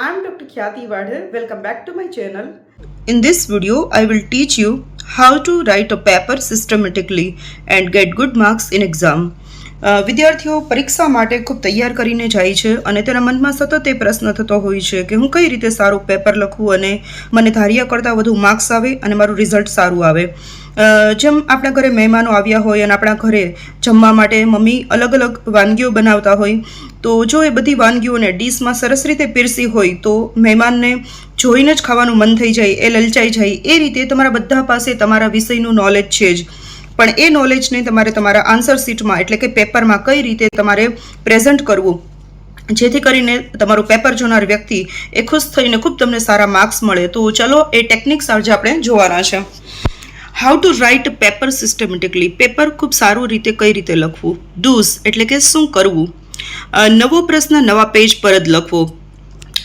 I'm Dr. Khyati Wadhe. Welcome back to my channel. In this video, I will teach you how to write a paper systematically and get good marks in exam. વિદ્યાર્થીઓ પરીક્ષા માટે ખૂબ તૈયાર કરીને જાય છે અને તેના મનમાં સતત એ પ્રશ્ન થતો હોય છે કે હું કઈ રીતે સારું પેપર લખું અને મને ધાર્યા કરતાં વધુ માર્ક્સ આવે અને મારું રિઝલ્ટ સારું આવે. જેમ આપણા ઘરે મહેમાનો આવ્યા હોય અને આપણા ઘરે જમવા માટે મમ્મી અલગ અલગ વાનગીઓ બનાવતા હોય, તો જો એ બધી વાનગીઓને ડીશમાં સરસ રીતે પીરસી હોય તો મહેમાનને જોઈને જ ખાવાનું મન થઈ જાય, એ લલચાઈ જાય. એ રીતે તમારા બધા પાસે તમારા વિષયનું નોલેજ છે જ, પણ એ નોલેજને તમારે તમારા આન્સર શીટમાં એટલે કે પેપરમાં કઈ રીતે તમારે પ્રેઝન્ટ કરવું જેથી કરીને તમારું પેપર જોનાર વ્યક્તિ એ ખુશ થઈને ખૂબ તમને સારા માર્ક્સ મળે. તો ચલો એ ટેકનિક્સ આજે આપણે જોવાના છે. How to write paper systematically, paper ખૂબ સારું રીતે કઈ રીતે લખવું. ડૂઝ એટલે કે શું કરવું. નવો પ્રશ્ન નવા પેજ પર જ લખવો.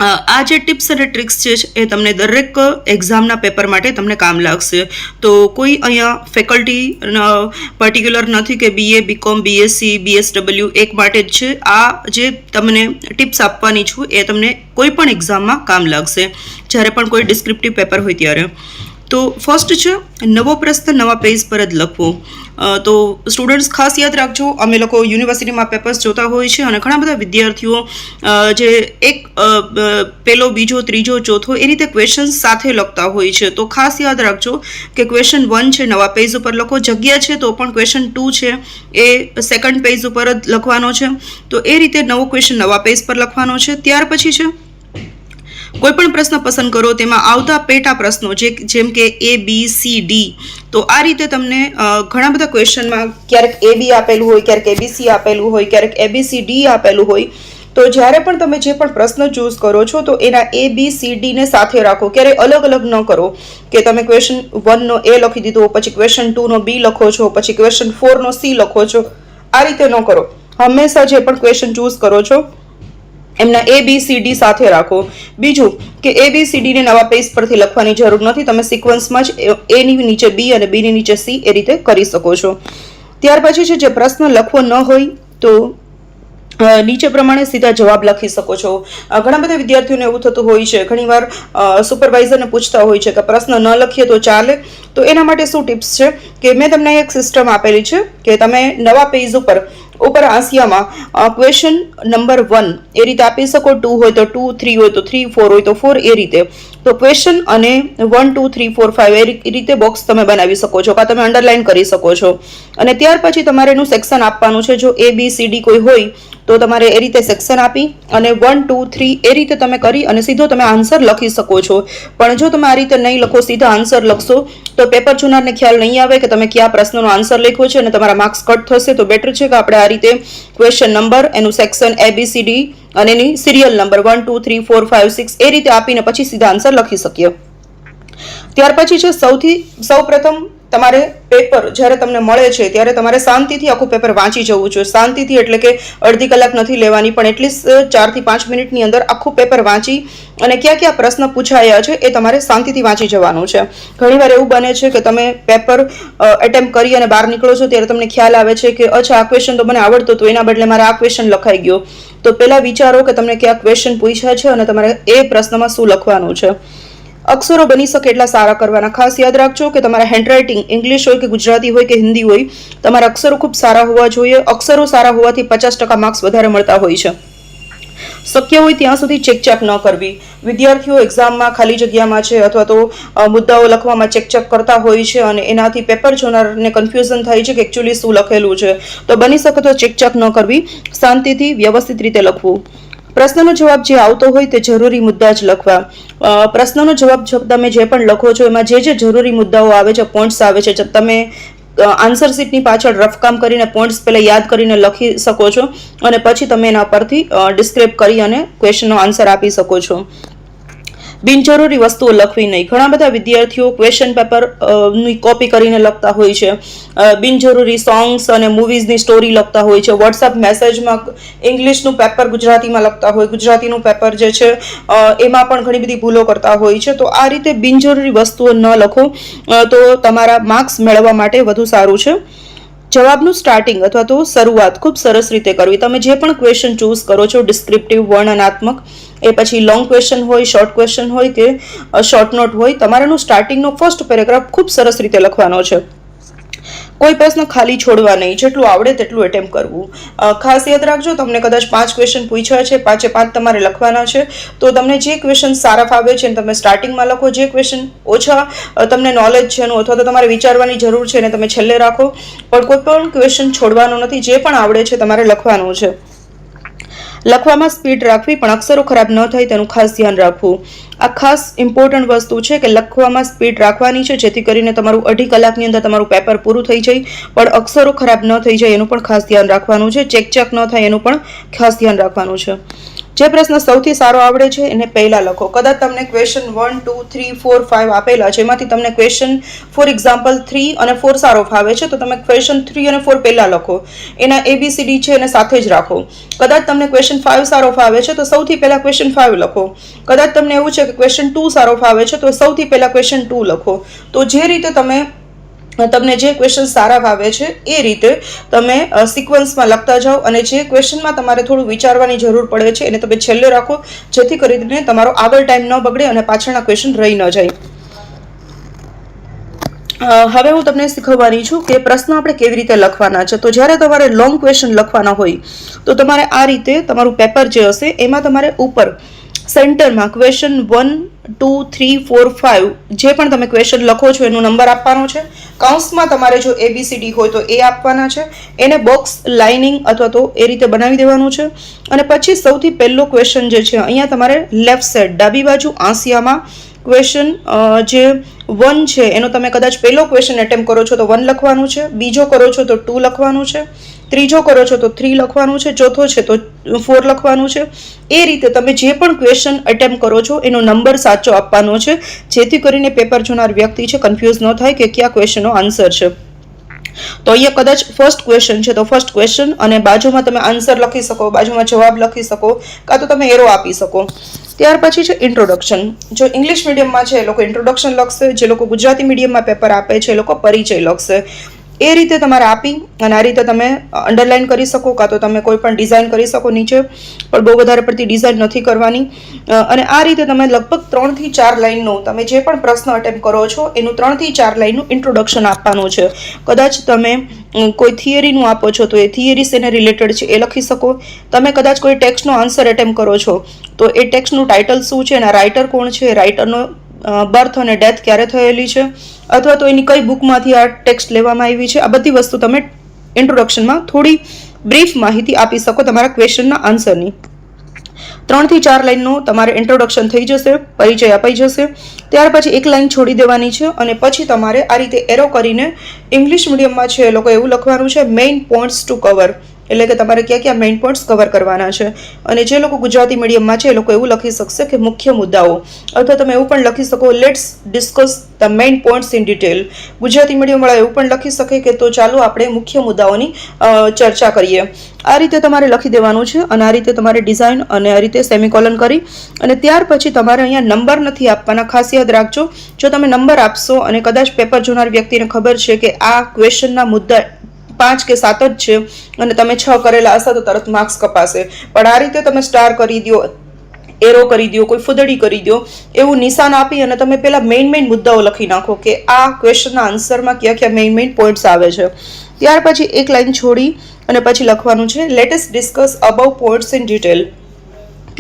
આ જે ટિપ્સ અને ટ્રિક્સ છે એ તમને દરેક એક્ઝામના પેપર માટે તમને કામ લાગશે. તો કોઈ અહીંયા ફેકલ્ટી પર્ટિક્યુલર નથી કે BA, BCom, BSc, BSW એક માટે જ છે. આ જે તમને ટિપ્સ આપવાની છું એ તમને કોઈ પણ એક્ઝામમાં કામ લાગશે જ્યારે પણ કોઈ ડિસ્ક્રિપ્ટિવ પેપર હોય ત્યારે. તો ફર્સ્ટ છે નવો પ્રશ્ન નવા પેજ પર જ લખવો. તો સ્ટુડન્ટ્સ ખાસ યાદ રાખજો, અમે લોકો યુનિવર્સિટીમાં પેપર્સ જોતા હોય છે અને ઘણા બધા વિદ્યાર્થીઓ જે એક પહેલો, બીજો, ત્રીજો, ચોથો એ રીતે ક્વેશ્ચન્સ સાથે લખતા હોય છે. તો ખાસ યાદ રાખજો કે ક્વેશ્ચન 1 છે નવા પેજ ઉપર લખો, જગ્યા છે તો પણ ક્વેશ્ચન 2 છે એ સેકન્ડ પેજ ઉપર જ લખવાનો છે. તો એ રીતે નવો ક્વેશ્ચન નવા પેજ પર લખવાનો છે. ત્યાર પછી છે કોઈ પણ પ્રશ્ન પસંદ કરો તેમાં આવતા પેટા પ્રશ્નો જેમ કે ABCD. તો આ રીતે તમને ઘણા બધા ક્વેશ્ચનમાં ક્યારેક AB આપેલું હોય, ક્યારેક ABC આપેલું હોય, ક્યારેક ABCD આપેલું હોય. તો જ્યારે પણ તમે જે પણ પ્રશ્ન ચૂઝ કરો છો તો એના ABCD ને સાથે રાખો, ક્યારેય અલગ અલગ ન કરો કે તમે ક્વેશ્ચન 1 નો A લખી દીધો, પછી ક્વેશ્ચન 2 નો B લખો છો, પછી ક્વેશ્ચન 4 નો C લખો છો. આ રીતે ન કરો. હંમેશા જે પણ ક્વેશ્ચન ચૂઝ કરો છો એમના ABCD સાથે રાખો. બીજું કે ABCD ને નવા પેજ પરથી લખવાની જરૂર નથી, તમે સિક્વન્સમાં જ A ની નીચે B અને B ની નીચે C એ રીતે કરી શકો છો. ત્યાર પછી છે જે પ્રશ્ન લખવો ન હોય તો નીચે પ્રમાણે સીધા જવાબ લખી શકો છો. ઘણા બધા વિદ્યાર્થીઓને એવું થતું હોય છે, ઘણીવાર સુપરવાઇઝરને પૂછતા હોય છે કે પ્રશ્ન ન લખીએ તો ચાલે. તો એના માટે શું ટિપ્સ છે કે મેં તમને એક સિસ્ટમ આપેલી છે કે તમે નવા પેજ ઉપર આસિયામાં ક્વેશ્ચન નંબર 1 એ રીતે આપી શકો. 2 હોય તો 2, 3 હોય તો 3, 4 હોય તો 4 એ રીતે. તો ક્વેશ્ચન અને 1, 2, 3, 4, 5 એ રીતે બોક્સ તમે બનાવી શકો છો કાં તમે અંડરલાઈન કરી શકો છો. અને ત્યાર પછી તમારે એનું સેક્શન આપવાનું છે. જો ABCD કોઈ હોય તો તમારે એ રીતે સેક્શન આપી અને 1, 2, 3 એ રીતે તમે કરી અને સીધો તમે આન્સર લખી શકો છો. પણ જો તમે આ રીતે નહીં લખો, સીધા આન્સર લખશો તો પેપર જોનારને ખ્યાલ નહીં આવે કે તમે કયા પ્રશ્નનો આન્સર લખ્યો છે અને તમારા માર્ક્સ કટ થશે. તો બેટર છે કે આપણે આ રીતે ક્વેશ્ચન નંબર, એનું સેક્શન ABCD અને એની સિરિયલ નંબર 1, 2, 3, 4, 5, 6 એ રીતે આપીને પછી સીધા આન્સર લખી શકીએ. ત્યાર પછી છે સૌપ્રથમ તમારે પેપર જ્યારે તમને મળે છે ત્યારે તમારે શાંતિથી આખું પેપર વાંચી જવું જોઈએ. શાંતિથી એટલે કે અડધી કલાક નથી લેવાની, પણ એટલીસ્ટ 4 થી 5 મિનિટની અંદર આખું પેપર વાંચી અને ક્યાં ક્યાં પ્રશ્ન પૂછાયા છે એ તમારે શાંતિથી વાંચી જવાનું છે. ઘણીવાર એવું બને છે કે તમે પેપર એટેમ્પ કરી અને બહાર નીકળો છો ત્યારે તમને ખ્યાલ આવે છે કે અચ્છા આ ક્વેશ્ચન તો મને આવડતો હતો, એના બદલે મારે આ ક્વેશ્ચન લખાઈ ગયો. તો પહેલાં વિચારો કે તમને કયા ક્વેશ્ચન પૂછ્યા છે અને તમારે એ પ્રશ્નમાં શું લખવાનું છે. અક્ષરો બની શકે એટલા સારા કરવાના. ખાસ યાદ રાખજો કે તમારા હેન્ડરાઇટિંગ ઇંગ્લિશ હોય કે ગુજરાતી હોય કે હિન્દી હોય, તમારા અક્ષરો ખૂબ સારા હોવા જોઈએ. અક્ષરો સારા હોવાથી 50% માર્ક્સ વધારે મળતા હોય છે. શક્ય હોય ત્યાં સુધી ચેકચાક ન કરવી. વિદ્યાર્થીઓ એક્ઝામમાં ખાલી જગ્યામાં છે અથવા તો મુદ્દાઓ લખવામાં ચેકચાક કરતા હોય છે અને એનાથી પેપર જોનારને કન્ફ્યુઝન થાય છે કે એકચ્યુઅલી શું લખેલું છે. તો બની શકે તો ચેકચાક ન કરવી, શાંતિથી વ્યવસ્થિત રીતે લખવું. પ્રશ્નનો જવાબ જે આવતો હોય તે જરૂરી મુદ્દા જ લખવા. પ્રશ્નનો જવાબ તમે જે પણ લખો છો એમાં જે જરૂરી મુદ્દાઓ આવે છે, પોઈન્ટ્સ આવે છે, તમે આન્સર શીટની પાછળ રફકામ કરીને પોઈન્ટ્સ પહેલાં યાદ કરીને લખી શકો છો અને પછી તમે એના પરથી ડિસ્ક્રાઇબ કરી અને ક્વેશ્ચનનો આન્સર આપી શકો છો. બિનજરૂરી વસ્તુઓ લખવી નહીં. ઘણા બધા વિદ્યાર્થીઓ ક્વેશ્ચન પેપર ની કોપી કરીને લખતા હોય છે. બિનજરૂરી સોંગ્સ અને મૂવીઝની સ્ટોરી લખતા હોય છે. વોટ્સઅપ મેસેજમાં ઇંગ્લિશનું પેપર ગુજરાતીમાં લખતા હોય, ગુજરાતીનું પેપર જે છે એમાં પણ ઘણી બધી ભૂલો કરતા હોય છે. તો આ રીતે બિનજરૂરી વસ્તુઓ ન લખો તો તમારા માર્ક્સ મેળવવા માટે વધુ સારું છે. જવાબનું સ્ટાર્ટિંગ અથવા તો શરૂઆત ખૂબ સરસ રીતે કરવી. તમે જે પણ ક્વેશ્ચન ચૂઝ કરો છો, ડિસ્ક્રિપ્ટિવ, વર્ણનાત્મક, એ પછી લોંગ ક્વેશ્ચન હોય, શોર્ટ ક્વેશ્ચન હોય કે શોર્ટ નોટ હોય, તમારાનું સ્ટાર્ટિંગનો ફર્સ્ટ પેરેગ્રાફ ખૂબ સરસ રીતે લખવાનો છે. કોઈ પ્રશ્ન ખાલી છોડવા નહીં, જેટલું આવડે તેટલું એટેમ્પ કરવું. ખાસ યાદ રાખજો, તમને કદાચ 5 ક્વેશ્ચન પૂછ્યા છે, 5 તમારે લખવાના છે, તો તમને જે ક્વેશ્ચન સારા ફાવે છે તમે સ્ટાર્ટિંગમાં લખો, જે ક્વેશ્ચન ઓછા તમને નોલેજ છે એનું અથવા તો તમારે વિચારવાની જરૂર છે એને તમે છેલ્લે રાખો, પણ કોઈ પણ ક્વેશ્ચન છોડવાનો નથી. જે પણ આવડે છે તમારે લખવાનું છે. લખવામાં સ્પીડ રાખવી, પણ અક્ષરો ખરાબ ન થાય તેનું ખાસ ધ્યાન રાખવું. આ ખાસ ઇમ્પોર્ટન્ટ વસ્તુ છે કે લખવામાં સ્પીડ રાખવાની છે, જેથી કરીને તમારું 2.5 કલાકની અંદર તમારું પેપર પૂરું થઈ જાય, પણ અક્ષરો ખરાબ ન થઈ જાય એનું પણ ખાસ ધ્યાન રાખવાનું છે. ચેક ન થાય એનું પણ ખાસ ધ્યાન રાખવાનું છે. જે પ્રશ્ન સૌથી સારો આવડે છે એને પહેલા લખો. કદાચ તમને ક્વેશ્ચન 1, 2, 3, 4, 5 આપેલા છે, એમાંથી તમને ક્વેશ્ચન ફોર એક્ઝામ્પલ 3 અને 4 સારો ફાવે છે, તો તમે ક્વેશ્ચન 3 અને 4 પહેલા લખો. એના ABCD છે એને સાથે જ રાખો. કદાચ તમને ક્વેશ્ચન 5 સારો ફાવે છે તો સૌથી પહેલા ક્વેશ્ચન 5 લખો. કદાચ તમને એવું છે કે ક્વેશ્ચન 2 સારો ફાવે છે તો સૌથી પહેલા ક્વેશ્ચન 2 લખો. તો જે રીતે તમને જે ક્વેશ્ચન સારા ફાવે છે એ રીતે તમે સિક્વન્સમાં લખતા જાઓ, અને જે ક્વેશ્ચનમાં તમારે થોડું વિચારવાની જરૂર પડે છે એને તમે છેલ્લે રાખો, જેથી કરીને તમારો આગળ ટાઈમ ન બગડે અને પાછળના ક્વેશ્ચન રહી ન જાય. હવે હું તમને શીખવવાની છું કે પ્રશ્ન આપણે કેવી રીતે લખવાના છે. તો જ્યારે તમારે લોંગ ક્વેશ્ચન લખવાના હોય તો તમારે આ રીતે તમારું પેપર જે હશે એમાં તમારે ઉપર સેન્ટરમાં ક્વેશ્ચન 1, 2, 3, 4, 5 જે પણ તમે ક્વેશ્ચન લખો છો એનો નંબર આપવાનો છે. કૌંસમાં તમારે જો ABCD હોય તો એ આપવાના છે. એને બોક્સ, લાઇનિંગ અથવા તો એ રીતે બનાવી દેવાનું છે. અને પછી સૌથી પહેલો ક્વેશ્ચન જે છે અહીંયા તમારે લેફ્ટ સાઈડ ડાબી બાજુ આંસિયામાં ક્વેશ્ચન જે 1 છે એનો તમે કદાચ પહેલો ક્વેશ્ચન એટેમ્પ કરો છો તો 1 લખવાનું છે, બીજો કરો છો તો 2 લખવાનું છે, ત્રીજો કરો છો તો 3 લખવાનું છે, ચોથો છે તો 4 લખવાનું છે. એ રીતે તમે જે પણ ક્વેશ્ચન એટેમ્પ કરો છો એનો નંબર સાચો આપવાનો છે, જેથી કરીને પેપર જોનાર વ્યક્તિ છે કન્ફ્યુઝ ન થાય કે કયા ક્વેશ્ચનનો આન્સર છે. તો અહીંયા કદાચ ફર્સ્ટ ક્વેશ્ચન છે તો ફર્સ્ટ ક્વેશ્ચન અને બાજુમાં તમે આન્સર લખી શકો, બાજુમાં જવાબ લખી શકો, કાં તો તમે એરો આપી શકો. ત્યાર પછી છે ઇન્ટ્રોડક્શન. જો ઇંગ્લિશ મીડિયમમાં છે એ લોકો ઇન્ટ્રોડક્શન લખશે, જે લોકો ગુજરાતી મીડિયમમાં પેપર આપે છે એ લોકો પરિચય લખશે. એ રીતે તમારે આપી અને આ રીતે તમે અંડરલાઇન કરી શકો, કાં તો તમે કોઈ પણ ડિઝાઇન કરી શકો નીચે, પણ બહુ વધારે પડતી ડિઝાઇન નથી કરવાની. અને આ રીતે તમે લગભગ 3 થી 4 લાઇનનું તમે જે પણ પ્રશ્ન અટેમ્પ કરો છો એનું 3 થી 4 લાઇનનું ઇન્ટ્રોડક્શન આપવાનું છે. કદાચ તમે કોઈ થિયરીનું આપો છો તો એ થિયરી શેને રિલેટેડ છે એ લખી શકો. તમે કદાચ કોઈ ટેક્સ્ટનો આન્સર એટેમ્પ કરો છો તો એ ટેક્સ્ટનું ટાઇટલ શું છે, એના રાઇટર કોણ છે, રાઇટરનો બર્થ અને ડેથ ક્યારે થયેલી છે, અથવા તો એની કઈ બુકમાંથી આ ટેક્સ્ટ લેવામાં આવી છે, આ બધી વસ્તુ તમે ઇન્ટ્રોડક્શનમાં થોડી બ્રીફ માહિતી આપી શકો તમારા ક્વેશ્ચનના આન્સરની. 3 થી 4 લાઇનનું તમારે ઇન્ટ્રોડક્શન થઈ જશે, પરિચય અપાઈ જશે. ત્યાર પછી એક લાઇન છોડી દેવાની છે અને પછી તમારે આ રીતે એરો કરીને ઇંગ્લિશ મીડિયમમાં છે એ લોકો એવું લખવાનું છે મેઇન પોઈન્ટ્સ ટુ કવર, એટલે કે તમારે ક્યાં ક્યાં મેઇન પોઈન્ટ્સ કવર કરવાના છે. અને જે લોકો ગુજરાતી મીડિયમમાં છે એ લોકો એવું લખી શકશે કે મુખ્ય મુદ્દાઓ, અથવા તમે એવું પણ લખી શકો let's discuss the main points in detail. Gujarati મીડિયમવાળા એવું પણ લખી શકે કે તો ચાલો આપણે મુખ્ય મુદ્દાઓની ચર્ચા કરીએ. આ રીતે તમારે લખી દેવાનું છે અને આ રીતે તમારે ડિઝાઇન અને આ રીતે સેમિકોલન કરી અને ત્યાર પછી તમારે અહીંયા નંબર નથી આપવાના. ખાસ યાદ રાખજો, જો તમે નંબર આપશો અને કદાચ પેપર જોનાર વ્યક્તિને ખબર છે કે આ ક્વેશ્ચનના મુદ્દા 5 કે 7 જ છે અને તમે 6 કરેલા હશે તો તરત માર્ક્સ કપાશે. પણ આ રીતે તમે સ્ટાર કરી દો, એરો કરી દો, કોઈ ફૂદડી કરી દો, એવું નિશાન આપી અને તમે પેલા મેઇન મુદ્દાઓ લખી નાખો કે આ ક્વેશ્ચનના આન્સરમાં કયા કયા મેઇન પોઈન્ટ્સ આવે છે. ત્યાર પછી એક લાઇન છોડી અને પછી લખવાનું છે latest discuss above points in detail,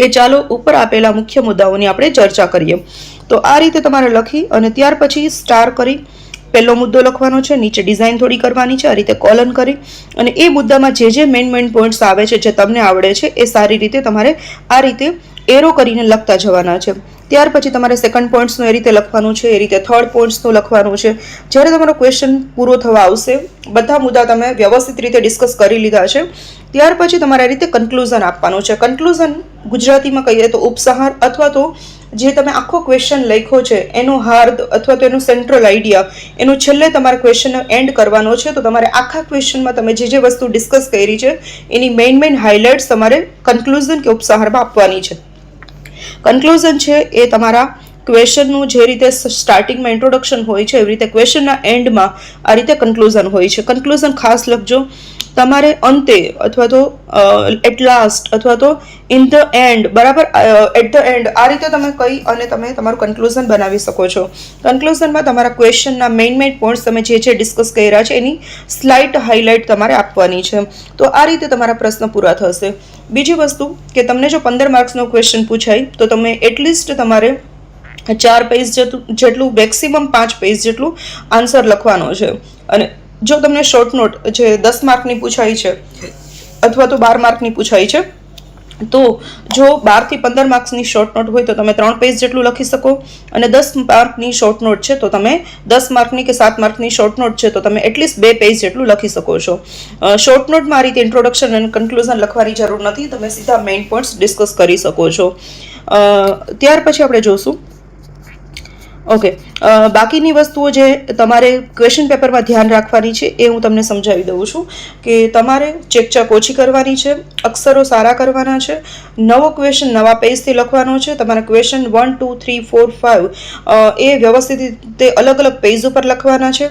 કે ચાલો ઉપર આપેલા મુખ્ય મુદ્દાઓની આપણે ચર્ચા કરીએ. તો આ રીતે તમારે લખી અને ત્યાર પછી સ્ટાર કરી પહેલો મુદ્દો લખવાનો છે, નીચે ડિઝાઇન થોડી કરવાની છે, આ રીતે કોલન કરી અને એ મુદ્દામાં જે મેઇન પોઈન્ટ્સ આવે છે જે તમને આવડે છે એ સારી રીતે તમારે આ રીતે એરો કરીને લખતા જવાના છે. ત્યાર પછી તમારે સેકન્ડ પોઈન્ટ્સનું એ રીતે લખવાનું છે, એ રીતે થર્ડ પોઈન્ટ્સનું લખવાનું છે. જ્યારે તમારો ક્વેશ્ચન પૂરો થવા આવશે, બધા મુદ્દા તમે વ્યવસ્થિત રીતે ડિસ્કસ કરી લીધા છે, ત્યાર પછી તમારે આ રીતે કન્ક્લુઝન આપવાનું છે. કન્ક્લુઝન ગુજરાતીમાં કહીએ તો ઉપસંહાર, અથવા તો જે તમે આખો ક્વેશ્ચન લખ્યો છે એનો હાર્દ અથવા તો એનું સેન્ટ્રલ આઈડિયા, એનું છેલ્લે તમારે ક્વેશ્ચનનો એન્ડ કરવાનો છે. તો તમારે આખા ક્વેશ્ચનમાં તમે જે વસ્તુ ડિસ્કસ કરી છે એની મેઇન હાઇલાઇટ્સ તમારે કન્ક્લુઝન કે ઉપસંહારમાં આપવાની છે. કન્ક્લુઝન છે એ તમારા ક્વેશ્ચનનું જે રીતે સ્ટાર્ટિંગમાં ઇન્ટ્રોડક્શન હોય છે એવી રીતે ક્વેશ્ચનના એન્ડમાં આ રીતે કન્ક્લુઝન હોય છે. કન્ક્લુઝન ખાસ લખજો. તમારે અંતે અથવા તો એટ લાસ્ટ અથવા તો ઇન ધ એન્ડ, બરાબર, એટ ધ એન્ડ, આ રીતે તમે કહી અને તમે તમારું કન્ક્લુઝન બનાવી શકો છો. કન્ક્લુઝનમાં તમારા ક્વેશ્ચનના મેઇન પોઈન્ટ્સ તમે જે ડિસ્કસ કર્યા છે એની સ્લાઇટ હાઇલાઇટ તમારે આપવાની છે. તો આ રીતે તમારા પ્રશ્ન પૂરા થશે. બીજી વસ્તુ કે તમને જો 15 માર્ક્સનો ક્વેશ્ચન પૂછાય તો તમે એટલીસ્ટ તમારે 4 પેજ જેટલું, મેક્સિમમ 5 પેજ જેટલું આન્સર લખવાનો છે. અને જો તમને શોર્ટ નોટ જે 10 માર્કની પૂછાઈ છે અથવા તો 12 માર્કની પૂછાઈ છે, તો જો 12 થી 15 માર્ક્સની શોર્ટ નોટ હોય તો તમે 3 પેજ જેટલું લખી શકો, અને 10 માર્કની શોર્ટ નોટ છે તો તમે 10 માર્કની કે 7 માર્કની શોર્ટ નોટ છે તો તમે એટલીસ્ટ 2 પેજ જેટલું લખી શકો છો. શોર્ટ નોટમાં આ રીતે ઇન્ટ્રોડક્શન અને કન્ક્લુઝન લખવાની જરૂર નથી, તમે સીધા મેઇન પોઈન્ટ્સ ડિસ્કસ કરી શકો છો. ત્યાર પછી આપણે જોશું ઓકે બાકીની વસ્તુઓ જે તમારે ક્વેશ્ચન પેપરમાં ધ્યાન રાખવાની છે એ હું તમને સમજાવી દઉં છું કે તમારે ચેકચાક ઓછી કરવાની છે, અક્ષરો સારા કરવાના છે, નવો ક્વેશ્ચન નવા પેજથી લખવાનો છે. તમારા ક્વેશ્ચન 1, 2, 3, 4, 5 એ વ્યવસ્થિત રીતે અલગ અલગ પેજ ઉપર લખવાના છે.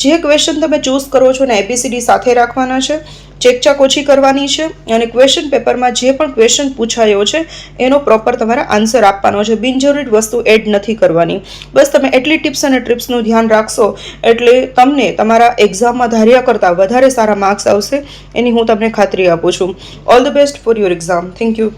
જે ક્વેશ્ચન તમે ચૂઝ કરો છો ને ABCD સાથે રાખવાના છે. ચેકચાક ઓછી કરવાની છે અને ક્વેશ્ચન પેપરમાં જે પણ ક્વેશ્ચન પૂછાયો છે એનો પ્રોપર તમારે આન્સર આપવાનો છે. બિનજરૂરી વસ્તુ એડ નથી કરવાની. બસ તમે એટલી ટિપ્સ અને ટ્રિપ્સનું ધ્યાન રાખશો એટલે તમને તમારા એક્ઝામમાં ધાર્યા કરતાં વધારે સારા માર્ક્સ આવશે, એની હું તમને ખાતરી આપું છું. All the best for your exam. Thank you.